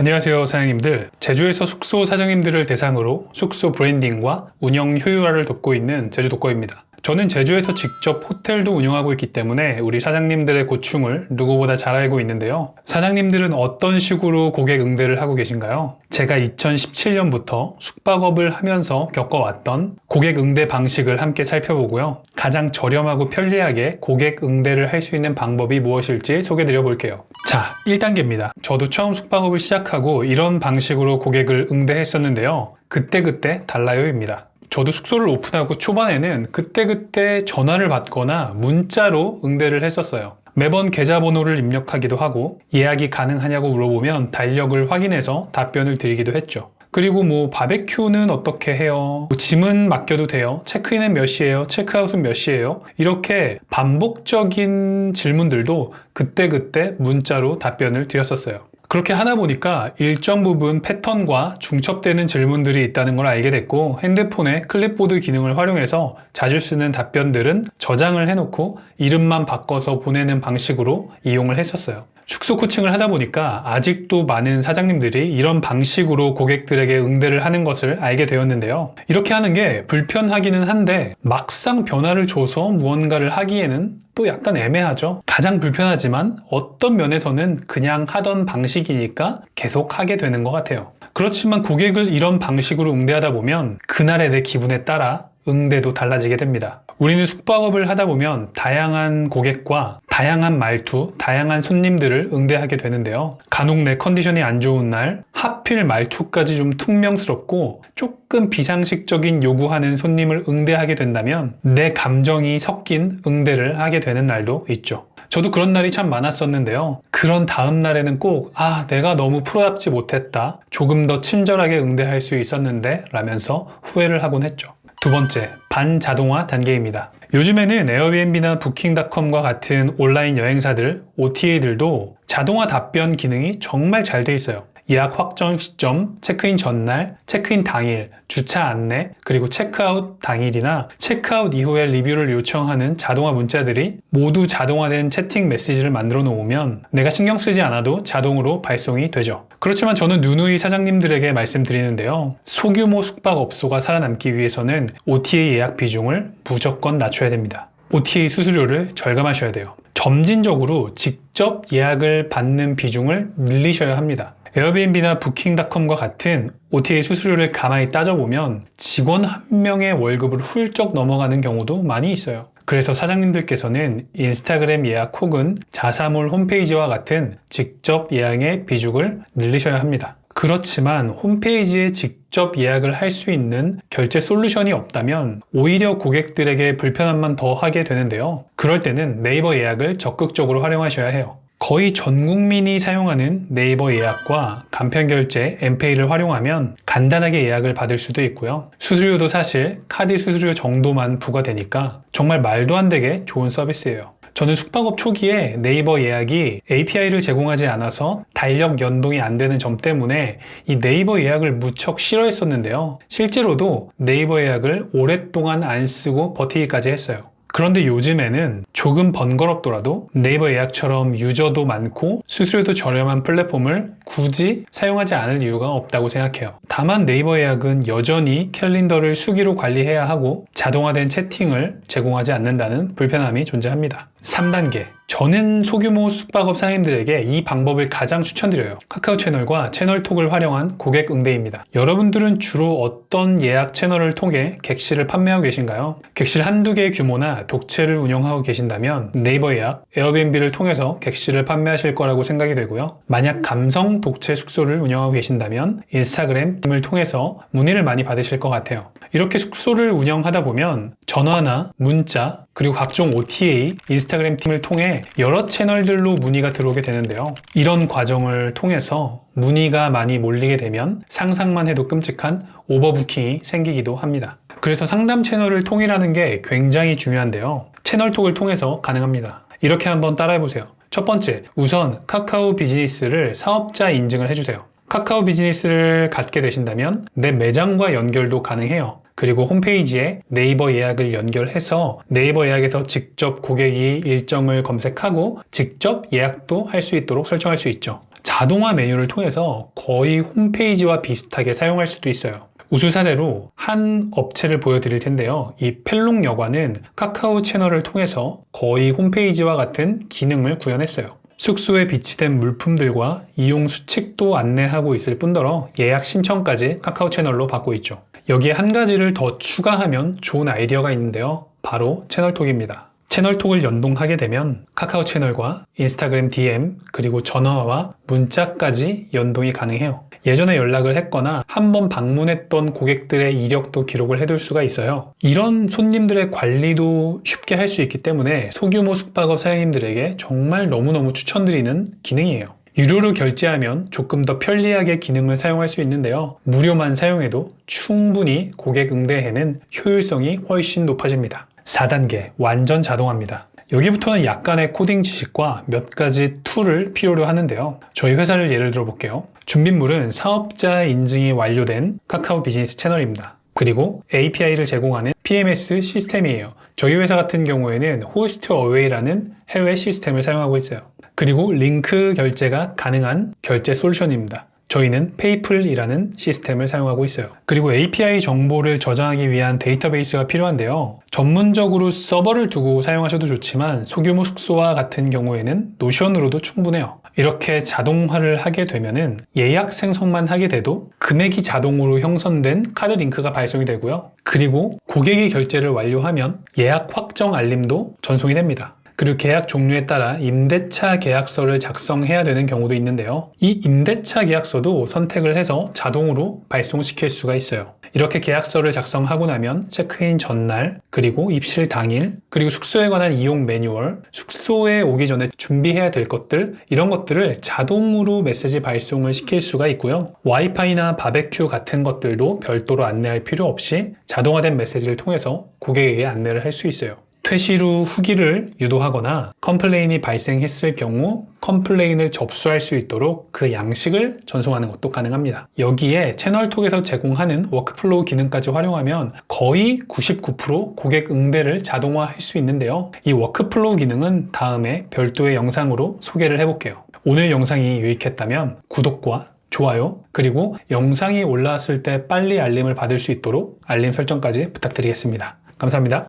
안녕하세요, 사장님들. 제주에서 숙소 사장님들을 대상으로 숙소 브랜딩과 운영 효율화를 돕고 있는 제주독거입니다. 저는 제주에서 직접 호텔도 운영하고 있기 때문에 우리 사장님들의 고충을 누구보다 잘 알고 있는데요. 사장님들은 어떤 식으로 고객 응대를 하고 계신가요? 제가 2017년부터 숙박업을 하면서 겪어왔던 고객 응대 방식을 함께 살펴보고요. 가장 저렴하고 편리하게 고객 응대를 할 수 있는 방법이 무엇일지 소개드려 볼게요. 자, 1단계입니다. 저도 처음 숙박업을 시작하고 이런 방식으로 고객을 응대했었는데요. 그때그때 달라요입니다. 저도 숙소를 오픈하고 초반에는 그때그때 전화를 받거나 문자로 응대를 했었어요. 매번 계좌번호를 입력하기도 하고 예약이 가능하냐고 물어보면 달력을 확인해서 답변을 드리기도 했죠. 그리고 바베큐는 어떻게 해요? 짐은 맡겨도 돼요? 체크인은 몇 시예요? 체크아웃은 몇 시예요? 이렇게 반복적인 질문들도 그때그때 문자로 답변을 드렸었어요. 그렇게 하다 보니까 일정 부분 패턴과 중첩되는 질문들이 있다는 걸 알게 됐고, 핸드폰에 클립보드 기능을 활용해서 자주 쓰는 답변들은 저장을 해놓고 이름만 바꿔서 보내는 방식으로 이용을 했었어요. 숙소 코칭을 하다 보니까 아직도 많은 사장님들이 이런 방식으로 고객들에게 응대를 하는 것을 알게 되었는데요. 이렇게 하는 게 불편하기는 한데 막상 변화를 줘서 무언가를 하기에는 또 약간 애매하죠. 가장 불편하지만 어떤 면에서는 그냥 하던 방식이니까 계속 하게 되는 것 같아요. 그렇지만 고객을 이런 방식으로 응대하다 보면 그날의 내 기분에 따라 응대도 달라지게 됩니다. 우리는 숙박업을 하다 보면 다양한 고객과 다양한 말투, 다양한 손님들을 응대하게 되는데요. 간혹 내 컨디션이 안 좋은 날, 하필 말투까지 좀 퉁명스럽고 조금 비상식적인 요구하는 손님을 응대하게 된다면 내 감정이 섞인 응대를 하게 되는 날도 있죠. 저도 그런 날이 참 많았었는데요. 그런 다음 날에는 꼭 내가 너무 프로답지 못했다. 조금 더 친절하게 응대할 수 있었는데 라면서 후회를 하곤 했죠. 두 번째, 반자동화 단계입니다. 요즘에는 에어비앤비나 부킹닷컴과 같은 온라인 여행사들, OTA들도 자동화 답변 기능이 정말 잘 돼 있어요. 예약 확정 시점, 체크인 전날, 체크인 당일, 주차 안내, 그리고 체크아웃 당일이나 체크아웃 이후에 리뷰를 요청하는 자동화 문자들이 모두 자동화된 채팅 메시지를 만들어 놓으면 내가 신경 쓰지 않아도 자동으로 발송이 되죠. 그렇지만 저는 누누이 사장님들에게 말씀드리는데요. 소규모 숙박업소가 살아남기 위해서는 OTA 예약 비중을 무조건 낮춰야 됩니다. OTA 수수료를 절감하셔야 돼요. 점진적으로 직접 예약을 받는 비중을 늘리셔야 합니다. 에어비앤비나 부킹닷컴과 같은 OTA 수수료를 가만히 따져보면 직원 한 명의 월급을 훌쩍 넘어가는 경우도 많이 있어요. 그래서 사장님들께서는 인스타그램 예약 혹은 자사몰 홈페이지와 같은 직접 예약의 비중을 늘리셔야 합니다. 그렇지만 홈페이지에 직접 예약을 할 수 있는 결제 솔루션이 없다면 오히려 고객들에게 불편함만 더 하게 되는데요. 그럴 때는 네이버 예약을 적극적으로 활용하셔야 해요. 거의 전 국민이 사용하는 네이버 예약과 간편결제 엠페이를 활용하면 간단하게 예약을 받을 수도 있고요. 수수료도 사실 카드 수수료 정도만 부과되니까 정말 말도 안 되게 좋은 서비스예요. 저는 숙박업 초기에 네이버 예약이 API를 제공하지 않아서 달력 연동이 안 되는 점 때문에 이 네이버 예약을 무척 싫어했었는데요. 실제로도 네이버 예약을 오랫동안 안 쓰고 버티기까지 했어요. 그런데 요즘에는 조금 번거롭더라도 네이버 예약처럼 유저도 많고 수수료도 저렴한 플랫폼을 굳이 사용하지 않을 이유가 없다고 생각해요. 다만 네이버 예약은 여전히 캘린더를 수기로 관리해야 하고 자동화된 채팅을 제공하지 않는다는 불편함이 존재합니다. 3단계. 저는 소규모 숙박업 상인들에게 이 방법을 가장 추천드려요. 카카오 채널과 채널톡을 활용한 고객 응대입니다. 여러분들은 주로 어떤 예약 채널을 통해 객실을 판매하고 계신가요? 객실 한두 개의 규모나 독채를 운영하고 계신다면 네이버 예약, 에어비앤비를 통해서 객실을 판매하실 거라고 생각이 되고요. 만약 감성 독채 숙소를 운영하고 계신다면 인스타그램 팀을 통해서 문의를 많이 받으실 것 같아요. 이렇게 숙소를 운영하다 보면 전화나 문자, 그리고 각종 OTA, 인스타그램 팀을 통해 여러 채널들로 문의가 들어오게 되는데요. 이런 과정을 통해서 문의가 많이 몰리게 되면 상상만 해도 끔찍한 오버부킹이 생기기도 합니다. 그래서 상담 채널을 통일하는 게 굉장히 중요한데요. 채널톡을 통해서 가능합니다. 이렇게 한번 따라해보세요. 첫 번째, 우선 카카오 비즈니스를 사업자 인증을 해주세요. 카카오 비즈니스를 갖게 되신다면 내 매장과 연결도 가능해요. 그리고 홈페이지에 네이버 예약을 연결해서 네이버 예약에서 직접 고객이 일정을 검색하고 직접 예약도 할 수 있도록 설정할 수 있죠. 자동화 메뉴를 통해서 거의 홈페이지와 비슷하게 사용할 수도 있어요. 우수 사례로 한 업체를 보여드릴 텐데요. 이 펠롱 여관은 카카오 채널을 통해서 거의 홈페이지와 같은 기능을 구현했어요. 숙소에 비치된 물품들과 이용 수칙도 안내하고 있을 뿐더러 예약 신청까지 카카오 채널로 받고 있죠. 여기에 한 가지를 더 추가하면 좋은 아이디어가 있는데요. 바로 채널톡입니다. 채널톡을 연동하게 되면 카카오 채널과 인스타그램 DM 그리고 전화와 문자까지 연동이 가능해요. 예전에 연락을 했거나 한번 방문했던 고객들의 이력도 기록을 해둘 수가 있어요. 이런 손님들의 관리도 쉽게 할 수 있기 때문에 소규모 숙박업 사장님들에게 정말 너무너무 추천드리는 기능이에요. 유료로 결제하면 조금 더 편리하게 기능을 사용할 수 있는데요. 무료만 사용해도 충분히 고객 응대에는 효율성이 훨씬 높아집니다. 4단계 완전 자동화입니다. 여기부터는 약간의 코딩 지식과 몇 가지 툴을 필요로 하는데요. 저희 회사를 예를 들어 볼게요. 준비물은 사업자 인증이 완료된 카카오 비즈니스 채널입니다. 그리고 API를 제공하는 PMS 시스템이에요. 저희 회사 같은 경우에는 호스트 어웨이라는 해외 시스템을 사용하고 있어요. 그리고 링크 결제가 가능한 결제 솔루션입니다. 저희는 페이플이라는 시스템을 사용하고 있어요. 그리고 API 정보를 저장하기 위한 데이터베이스가 필요한데요. 전문적으로 서버를 두고 사용하셔도 좋지만 소규모 숙소와 같은 경우에는 노션으로도 충분해요. 이렇게 자동화를 하게 되면은 예약 생성만 하게 돼도 금액이 자동으로 형성된 카드 링크가 발송이 되고요. 그리고 고객이 결제를 완료하면 예약 확정 알림도 전송이 됩니다. 그리고 계약 종류에 따라 임대차 계약서를 작성해야 되는 경우도 있는데요. 이 임대차 계약서도 선택을 해서 자동으로 발송시킬 수가 있어요. 이렇게 계약서를 작성하고 나면 체크인 전날, 그리고 입실 당일, 그리고 숙소에 관한 이용 매뉴얼, 숙소에 오기 전에 준비해야 될 것들, 이런 것들을 자동으로 메시지 발송을 시킬 수가 있고요. 와이파이나 바베큐 같은 것들도 별도로 안내할 필요 없이 자동화된 메시지를 통해서 고객에게 안내를 할 수 있어요. 퇴실 후 후기를 유도하거나 컴플레인이 발생했을 경우 컴플레인을 접수할 수 있도록 그 양식을 전송하는 것도 가능합니다. 여기에 채널톡에서 제공하는 워크플로우 기능까지 활용하면 거의 99% 고객 응대를 자동화할 수 있는데요. 이 워크플로우 기능은 다음에 별도의 영상으로 소개를 해볼게요. 오늘 영상이 유익했다면 구독과 좋아요, 그리고 영상이 올라왔을 때 빨리 알림을 받을 수 있도록 알림 설정까지 부탁드리겠습니다. 감사합니다.